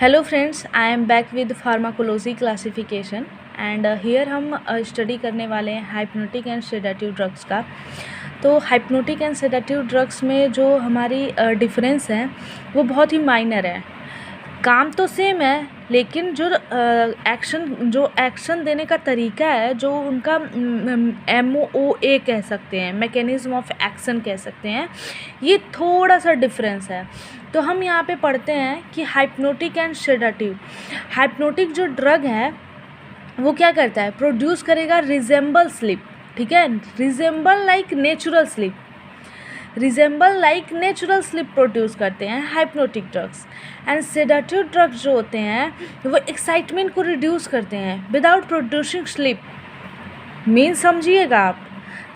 Hello friends, I am back with pharmacology classification and here हम study करने वाले हैं हाइप्नोटिक एंड सेडेटिव ड्रग्स का। तो हाइप्नोटिक एंड सेडेटिव ड्रग्स में जो हमारी डिफरेंस है वो बहुत ही माइनर है। काम तो सेम है, लेकिन जो एक्शन देने का तरीका है, जो उनका MOA कह सकते हैं, मैकेनिज्म ऑफ एक्शन कह सकते हैं, ये थोड़ा सा डिफरेंस है। तो हम यहाँ पे पढ़ते हैं कि हाइप्नोटिक एंड सेडेटिव। हाइप्नोटिक जो ड्रग है वो क्या करता है, प्रोड्यूस करेगा रिजेंबल स्लीप, ठीक है, resemble like natural sleep, resemble like natural sleep produce करते हैं hypnotic drugs. And sedative drugs जो होते हैं वो एक्साइटमेंट को रिड्यूस करते हैं विदाउट प्रोड्यूसिंग स्लीप। मीन समझिएगा आप,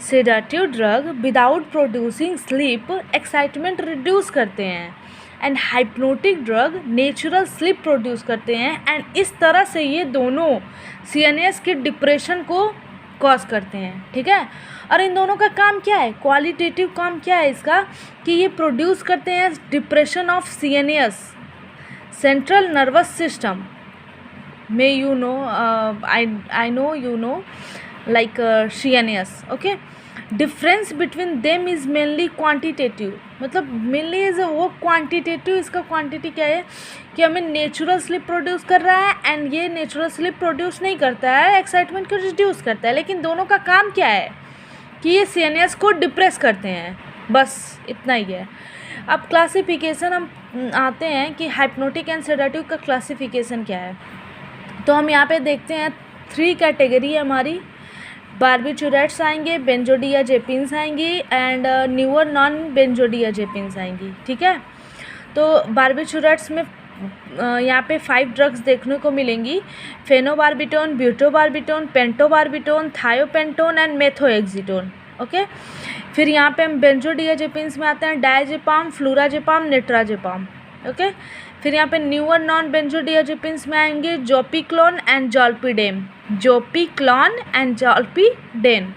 sedative drug without producing sleep excitement reduce करते हैं and hypnotic drug natural sleep produce करते हैं। एंड इस तरह से ये दोनों CNS के डिप्रेशन को कॉज करते हैं, ठीक है। और इन दोनों का काम क्या है, क्वालिटेटिव काम क्या है इसका, कि ये प्रोड्यूस करते हैं depression of CNS, central nervous system में, you know, I know you know like CNS, okay. Difference between them is mainly quantitative, मतलब मेनली इज वो क्वांटिटेटिव, इसका क्वांटिटी क्या है कि हमें नेचुरल स्लीप प्रोड्यूस कर रहा है एंड ये नेचुरल स्लीप प्रोड्यूस नहीं करता है, एक्साइटमेंट को रिड्यूस करता है। लेकिन दोनों का काम क्या है कि ये CNS को डिप्रेस करते हैं, बस इतना ही है। अब क्लासिफिकेशन हम आते हैं कि हाइप्नोटिक एंड सेडेटिव का क्लासिफिकेशन क्या है। तो हम यहाँ पे देखते हैं 3 कैटेगरी है हमारी। बार्बिचुरेट्स आएंगे, बेंजोडियाजेपिन्स आएंगी एंड न्यूअर नॉन बेंजोडियाजेपिन्स आएंगी, ठीक है। तो बार्बिचुरेट्स में यहाँ पे 5 ड्रग्स देखने को मिलेंगी, फेनोबार्बिटोन, ब्यूटोबार्बिटोन, पेंटोबार्बिटोन, थायोपेंटोन एंड मेथोएक्सिटोन, ओके। फिर यहाँ पे हम बेंजोडियाजेपिन्स में आते हैं, डायजेपाम, फ्लूराजेपाम, नेट्राजेपाम, ओके। फिर यहाँ पे न्यूअर नॉन बेंजोडियाजेपिन्स में आएंगे जोपिक्लोन एंड जॉल्पिडेम, जोपिक्लोन एंड जॉल्पिडेन,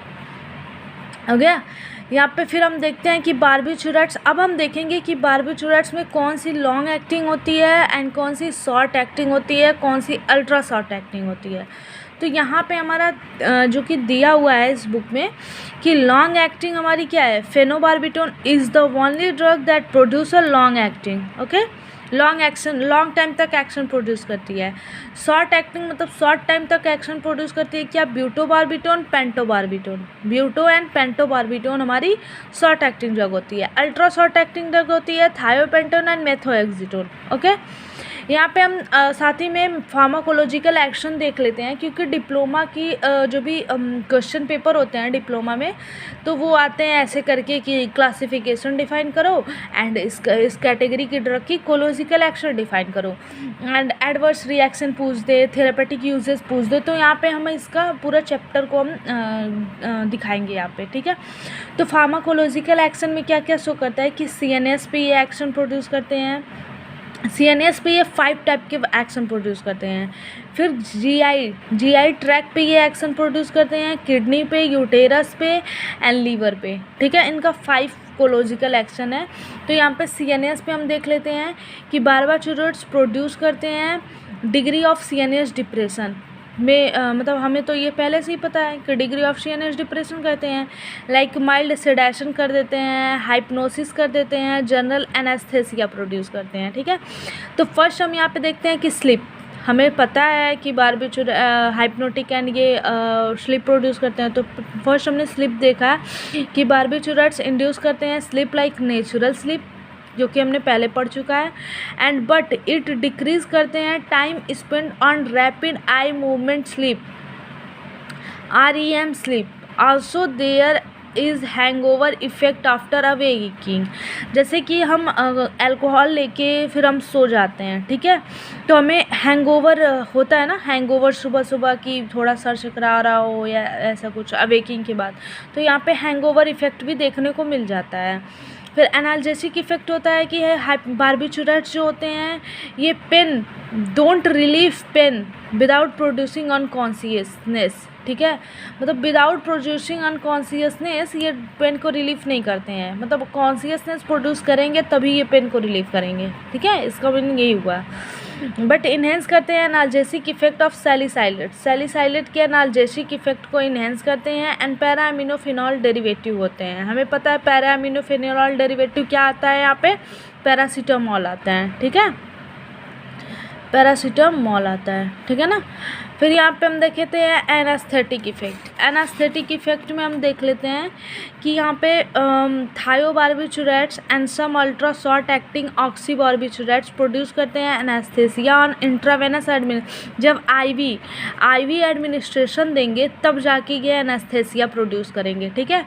हो गया। यहाँ पे फिर हम देखते हैं कि बार्बिचुरेट्स। अब हम देखेंगे कि बार्बिचुरेट्स में कौन सी लॉन्ग एक्टिंग होती है एंड कौन सी शॉर्ट एक्टिंग होती है, कौन सी अल्ट्रा शॉर्ट एक्टिंग होती है। तो यहाँ पे हमारा जो कि दिया हुआ है इस बुक में कि लॉन्ग एक्टिंग हमारी क्या है, phenobarbitone is the only drug that produce a long acting, okay. Long action, long time तक एक्शन प्रोड्यूस करती है। शॉर्ट एक्टिंग मतलब शॉर्ट टाइम तक एक्शन प्रोड्यूस करती है क्या, ब्यूटोबार्बिटोन, पेंटोबार्बिटोन, ब्यूटो एंड पेंटोबार्बिटोन हमारी शॉर्ट एक्टिंग ड्रग होती है। अल्ट्रा शॉर्ट एक्टिंग ड्रग होती है थायोपेंटोन एंड मेथोएक्सिटोन, ओके। यहाँ पे हम साथ ही में फार्माकोलॉजिकल एक्शन देख लेते हैं, क्योंकि डिप्लोमा की जो भी क्वेश्चन पेपर होते हैं डिप्लोमा में, तो वो आते हैं ऐसे करके कि क्लासिफिकेशन डिफाइन करो एंड इस कैटेगरी की ड्रग की कोलोजिकल एक्शन डिफाइन करो एंड एडवर्स रिएक्शन पूछ दे, थेरेपेटिक यूजेस पूछ दे। तो यहाँ पे हम इसका पूरा चैप्टर को हम दिखाएंगे यहाँ पे, ठीक है। तो फार्माकोलॉजिकल एक्शन में क्या क्या शो करता है कि CNS पे ये एक्शन प्रोड्यूस करते हैं, CNS पे ये 5 टाइप के एक्शन प्रोड्यूस करते हैं। फिर GI ट्रैक पे ये एक्शन प्रोड्यूस करते हैं, किडनी पे, यूटेरस पे एंड लीवर पे, ठीक है। इनका 5 कोलोजिकल एक्शन है। तो यहाँ पे CNS पे हम देख लेते हैं कि बार्बिचुरेट्स प्रोड्यूस करते हैं डिग्री ऑफ CNS डिप्रेशन में, मतलब हमें तो ये पहले से ही पता है कि डिग्री ऑफ CNS डिप्रेशन करते हैं, लाइक माइल्ड सेडेशन कर देते हैं, हाइप्नोसिस कर देते हैं, जनरल एनेस्थेसिया प्रोड्यूस करते हैं, ठीक है। तो फर्स्ट हम यहाँ पे देखते हैं कि स्लीप। हमें पता है कि हाइप्नोटिक एंड ये स्लीप प्रोड्यूस करते हैं। तो फर्स्ट हमने स्लीप देखा कि बार्बिचुरेट्स इंड्यूस करते हैं स्लीप लाइक नेचुरल स्लीप, जो कि हमने पहले पढ़ चुका है, एंड बट इट डिक्रीज करते हैं time spend on rapid eye movement sleep, REM sleep. Also there is hangover effect after awakening, जैसे कि हम अल्कोहल लेके फिर हम सो जाते हैं, ठीक है, तो हमें हैंगओवर होता है ना, हैंगओवर सुबह सुबह की थोड़ा सर चकरा रहा हो या ऐसा कुछ अवेकिंग के बाद, तो यहाँ पे हैंगओवर इफेक्ट भी देखने को मिल जाता है। फिर एनाल्जेसिक इफेक्ट होता है कि बार्बिचुरेट्स जो होते हैं ये pain don't relieve pain without producing unconsciousness, ठीक है, मतलब विदाउट प्रोड्यूसिंग अनकॉन्शियसनेस ये पेन को रिलीफ नहीं करते हैं, मतलब कॉन्शियसनेस प्रोड्यूस करेंगे तभी ये पेन को रिलीव करेंगे, ठीक है, इसका मीनिंग यही हुआ। बट इन्हेंस करते हैं analgesic effect of salicylate, salicylate के एनाल्जेसिक इफेक्ट को इन्हेंस करते हैं। एंड पैरा अमीनोफिनॉल डेरिवेटिव होते हैं, हमें पता है पैरा अमीनोफिनॉल डेरिवेटिव क्या आता है, यहाँ पे पैरासीटामोल आता है, ठीक है, पैरासीटामोल आता है, ठीक है ना। फिर यहाँ पे हम देख लेते हैं एनास्थेटिक इफेक्ट, एनास्थेटिक इफेक्ट में हम देख लेते हैं कि यहाँ पे thiobarbiturates and some ultra short acting oxybarbiturates produce करते हैं एनास्थेसिया ऑन इंट्रावेनस जब आईवी एडमिनिस्ट्रेशन देंगे तब जाके ये एनास्थेसिया प्रोड्यूस करेंगे, ठीक है।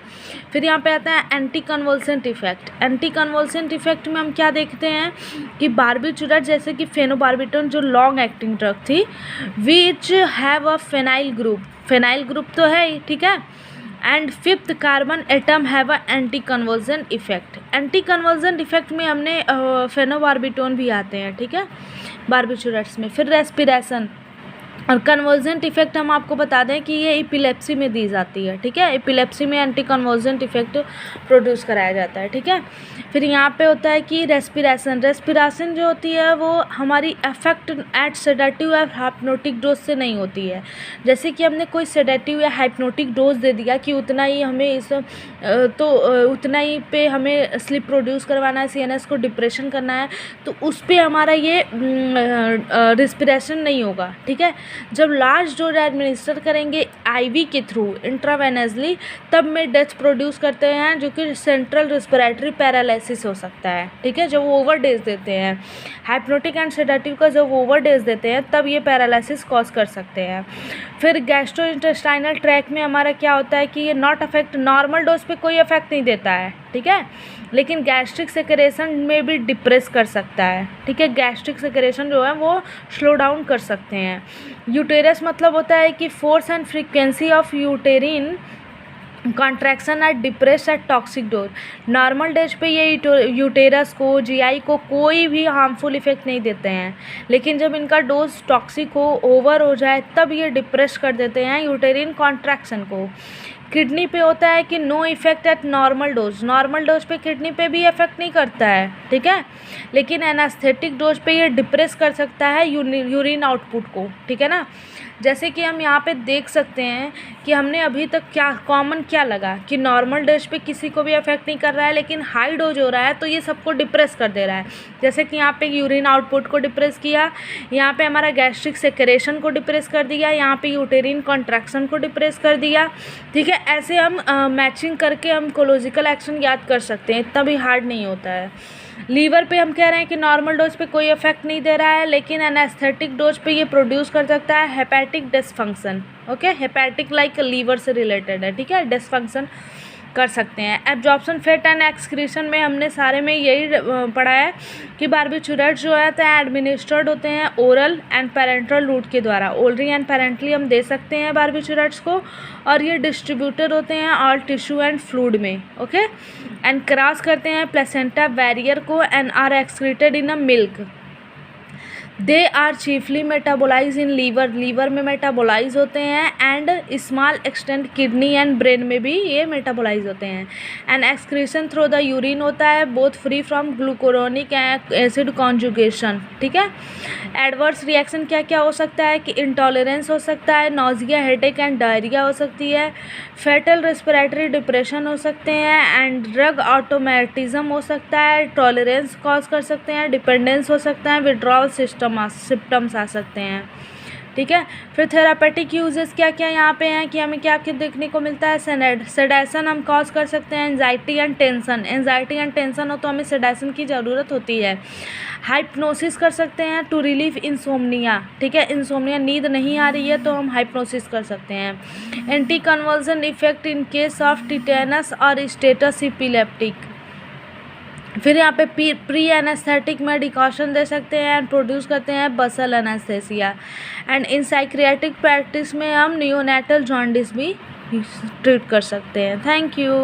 फिर यहाँ पे आता है anti convulsant effect, anti convulsant effect में हम क्या देखते हैं कि बार्बिचुरेट जैसे कि फेनोबार्बिटोन जो लॉन्ग एक्टिंग ड्रग थी which have a phenyl group तो है ही, ठीक है। And fifth carbon atom have a anti convergent effect, anti convergent effect में हमने फेनोबार्बिटोन भी आते हैं, ठीक है, बार्बिचुरेट्स में। फिर रेस्पिरेशन और कन्वर्जेंट इफेक्ट हम आपको बता दें कि ये एपिलेप्सी में दी जाती है, ठीक है, एपिलेप्सी में एंटी कन्वर्जेंट इफेक्ट प्रोड्यूस कराया जाता है, ठीक है। फिर यहाँ पे होता है कि रेस्पिरेशन जो होती है वो हमारी अफेक्ट एट सेडेटिव या हाइप्नोटिक डोज से नहीं होती है। जैसे कि हमने कोई सेडेटिव या हाइप्नोटिक डोज दे दिया कि उतना ही हमें उतना ही पे हमें स्लीप प्रोड्यूस करवाना है, सीएनएस को डिप्रेशन करना है, तो उस पर हमारा ये रेस्पिरेशन नहीं होगा, ठीक है। जब लार्ज डोज एडमिनिस्टर करेंगे आईवी के थ्रू इंट्रावेनसली तब में डेथ प्रोड्यूस करते हैं जो कि सेंट्रल रेस्पिरेटरी पैरालिसिस हो सकता है, ठीक है, जब वो ओवर डेज देते हैं। हाइप्नोटिक एंड सेडेटिव का जब ओवर डेज देते हैं तब ये पैरालिसिस कॉज कर सकते हैं। फिर गैस्ट्रोइंटेस्टाइनल ट्रैक में हमारा क्या होता है कि ये नॉट अफेक्ट, नॉर्मल डोज पे कोई इफेक्ट नहीं देता है, ठीक है, लेकिन गैस्ट्रिक सेक्रेशन में भी डिप्रेस कर सकता है, ठीक है, गैस्ट्रिक सेक्रेशन जो है वो स्लो डाउन कर सकते हैं। यूटेरस मतलब होता है कि force and frequency of uterine contraction at depress at toxic dose, normal days पे ये यूटेरस को जीआई को कोई भी हार्मफुल इफेक्ट नहीं देते हैं, लेकिन जब इनका डोज टॉक्सिक हो, ओवर हो जाए तब ये डिप्रेस कर देते हैं यूटेरिन कॉन्ट्रैक्शन को। किडनी पे होता है कि no effect at normal dose पे किडनी पे भी इफेक्ट नहीं करता है, ठीक है, लेकिन एनास्थेटिक डोज पे ये डिप्रेस कर सकता है यूरिन आउटपुट को, ठीक है ना। जैसे कि हम यहाँ पे देख सकते हैं कि हमने अभी तक क्या लगा कि नॉर्मल डोज पे किसी को भी अफेक्ट नहीं कर रहा है, लेकिन हाई डोज हो रहा है तो ये सबको डिप्रेस कर दे रहा है। जैसे कि यहाँ पे यूरिन आउटपुट को डिप्रेस किया, यहाँ पे हमारा गैस्ट्रिक सेक्रेशन को डिप्रेस कर दिया, यहाँ पे यूटेरिन कॉन्ट्रैक्शन को डिप्रेस कर दिया, ठीक है। ऐसे हम मैचिंग करके हम कोलोजिकल एक्शन याद कर सकते हैं, इतना भी हार्ड नहीं होता है। लीवर पे हम कह रहे हैं कि नॉर्मल डोज पे कोई इफेक्ट नहीं दे रहा है, लेकिन एनास्थेटिक डोज पे ये प्रोड्यूस कर सकता है hepatic dysfunction, okay, hepatic like liver से रिलेटेड है, ठीक है, डिसफंक्शन कर सकते हैं। एब्जॉर्प्शन फेट एंड एक्सक्रीशन में हमने सारे में यही पढ़ा है कि बार्बिचुरेट्स जो है तो एडमिनिस्टर्ड होते हैं ओरल एंड पेरेंटल रूट के द्वारा, ओरली एंड पेरेंटली हम दे सकते हैं बार्बिचुरेट्स को, और ये डिस्ट्रीब्यूटेड होते हैं ऑल टिश्यू एंड फ्लूइड में, ओके, एंड क्रॉस करते हैं प्लेसेंटा बैरियर को and are excreted in a milk. They are chiefly metabolize in liver में मेटाबोलाइज होते हैं, and small extent kidney and brain में भी ये मेटाबोलाइज होते हैं। And excretion through the urine होता है, both free from glucuronic acid conjugation, ठीक है। एडवर्स रिएक्शन क्या क्या हो सकता है कि इंटॉलरेंस हो सकता है, नॉजिया, हेडेक एंड डायरिया हो सकती है, फेटल रेस्पिरेटरी डिप्रेशन हो सकते हैं, एंड ड्रग ऑटोमेटिज्म हो सकता है, टॉलरेंस कॉज कर सकते हैं, डिपेंडेंस हो सकता है, विड्रॉल सिम्टम्स आ सकते हैं, ठीक है। फिर थेरापेटिक यूजेस क्या क्या यहाँ पे हैं कि हमें क्या क्या देखने को मिलता है। सेडेशन हम कॉज कर सकते हैं, एंजाइटी एंड टेंशन हो तो हमें सेडेशन की ज़रूरत होती है। हाइप्नोसिस कर सकते हैं टू रिलीव इंसोम्निया, ठीक है, इंसोम्निया नींद नहीं आ रही है तो हम हाइप्नोसिस कर सकते हैं। Anti conversion effect in case of tetanus और स्टेटस इपिलेप्टिक। फिर यहाँ पे प्री एनेस्थेटिक में डिकॉशन दे सकते हैं एंड प्रोड्यूस करते हैं बसल एनेस्थेसिया। एंड इन साइक्रियाटिक प्रैक्टिस में हम नियोनेटल जॉन्डिस भी ट्रीट कर सकते हैं। Thank you.